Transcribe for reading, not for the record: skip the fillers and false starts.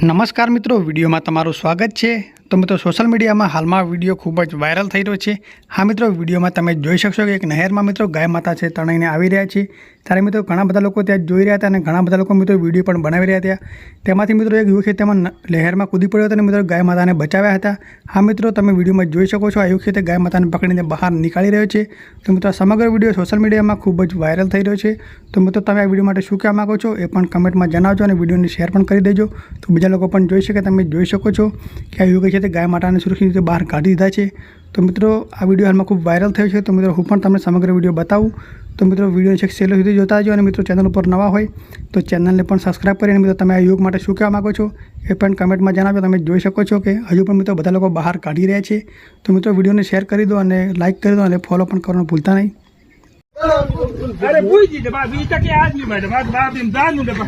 નમસ્કાર મિત્રો, વિડીયોમાં તમારું સ્વાગત છે। તો મિત્રો, સોશિયલ મીડિયામાં હાલમાં વિડીયો ખૂબ જ વાયરલ થઈ રહ્યો છે। હા મિત્રો, વિડીયોમાં તમે જોઈ શકશો કે એક નહેરમાં મિત્રો ગાય માતા છે તણાઈને આવી રહ્યા છે। ત્યારે મિત્રો ઘણા બધા લોકો ત્યાં જોઈ રહ્યા હતા અને ઘણા બધા લોકો મિત્રો વિડીયો પણ બનાવી રહ્યા હતા। તેમાંથી મિત્રો એક યુવકે તેમાં લહેરમાં કૂદી પડ્યો હતો અને મિત્રો ગાય માતાને બચાવ્યા હતા। હા મિત્રો, તમે વિડીયોમાં જોઈ શકો છો આ યુવકે ગાય માતાને પકડીને બહાર નીકાળી રહ્યો છે। તો મિત્રો સમગ્ર વિડીયો સોશિયલ મીડિયામાં ખૂબ જ વાયરલ થઈ રહ્યો છે। તો મિત્રો તમે આ વિડીયો માટે શું કહેવા માગો છો એ પણ કમેન્ટમાં જણાવજો અને વિડીયોને શેર પણ કરી દેજો તો બીજા લોકો પણ જોઈ શકે। તમે જોઈ શકો છો કે આ યુવકે તે ગાય માતાને સુરક્ષિત રીતે બહાર કાઢી દીધા છે। તો મિત્રો આ વિડીયો હાલમાં ખૂબ વાયરલ થયો છે। તો મિત્રો હું પણ તમને સમગ્ર વિડીયો બતાવું તો મિત્રો વિડીયો છેક છેલ્લે સુધી જોતા રહેજો અને મિત્રો ચેનલ ઉપર નવા હોય તો ચેનલને પણ સબસ્ક્રાઈબ કરીને મિત્રો તમે આ યુવક માટે શું કહેવા માગો છો એ પણ કમેન્ટમાં જણાવજો। તમે જોઈ શકો છો કે હજુ પણ મિત્રો બધા લોકો બહાર કાઢી રહ્યા છે। તો મિત્રો વિડીયોને શેર કરી દો અને લાઇક કરી દો અને ફોલો પણ કરવાનું ભૂલતા નહીં। अरे बुझी दे बा बीच के आदमी मैडम बाप बाप इंसान नु दे बा